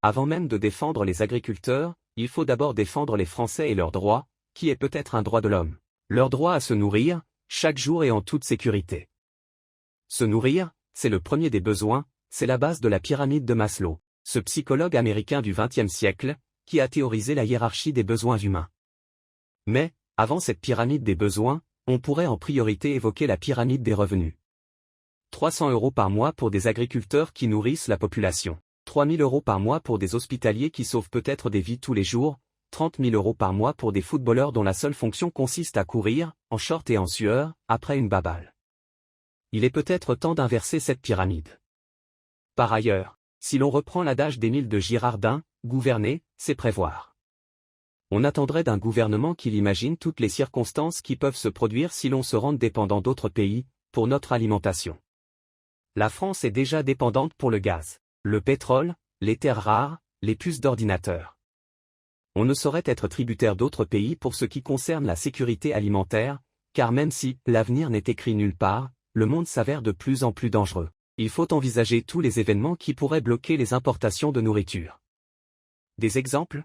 Avant même de défendre les agriculteurs, il faut d'abord défendre les Français et leurs droits, qui est peut-être un droit de l'homme. Leur droit à se nourrir, chaque jour et en toute sécurité. Se nourrir, c'est le premier des besoins, c'est la base de la pyramide de Maslow, ce psychologue américain du XXe siècle, qui a théorisé la hiérarchie des besoins humains. Mais, avant cette pyramide des besoins, on pourrait en priorité évoquer la pyramide des revenus. 300 € par mois pour des agriculteurs qui nourrissent la population. 3 000 € par mois pour des hospitaliers qui sauvent peut-être des vies tous les jours, 30 000 € par mois pour des footballeurs dont la seule fonction consiste à courir, en short et en sueur, après une baballe. Il est peut-être temps d'inverser cette pyramide. Par ailleurs, si l'on reprend l'adage d'Émile de Girardin, gouverner, c'est prévoir. On attendrait d'un gouvernement qu'il imagine toutes les circonstances qui peuvent se produire si l'on se rend dépendant d'autres pays, pour notre alimentation. La France est déjà dépendante pour le gaz, le pétrole, les terres rares, les puces d'ordinateur. On ne saurait être tributaire d'autres pays pour ce qui concerne la sécurité alimentaire, car même si l'avenir n'est écrit nulle part, le monde s'avère de plus en plus dangereux. Il faut envisager tous les événements qui pourraient bloquer les importations de nourriture. Des exemples ?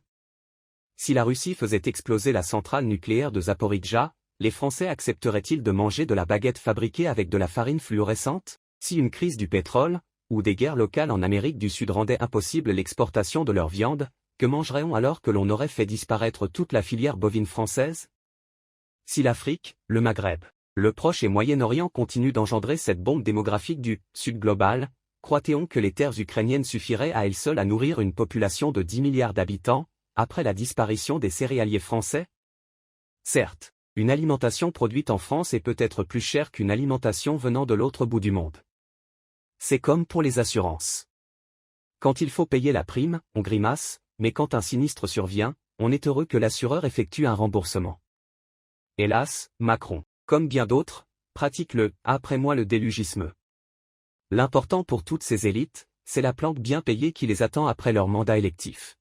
Si la Russie faisait exploser la centrale nucléaire de Zaporijia, les Français accepteraient-ils de manger de la baguette fabriquée avec de la farine fluorescente ? Si une crise du pétrole, ou des guerres locales en Amérique du Sud rendaient impossible l'exportation de leur viande, que mangerait-on alors que l'on aurait fait disparaître toute la filière bovine française ? Si l'Afrique, le Maghreb, le Proche et Moyen-Orient continuent d'engendrer cette bombe démographique du « Sud global », croit-on que les terres ukrainiennes suffiraient à elles seules à nourrir une population de 10 milliards d'habitants, après la disparition des céréaliers français ? Certes, une alimentation produite en France est peut-être plus chère qu'une alimentation venant de l'autre bout du monde. C'est comme pour les assurances. Quand il faut payer la prime, on grimace, mais quand un sinistre survient, on est heureux que l'assureur effectue un remboursement. Hélas, Macron, comme bien d'autres, pratique le « après moi le délugisme ». L'important pour toutes ces élites, c'est la planque bien payée qui les attend après leur mandat électif.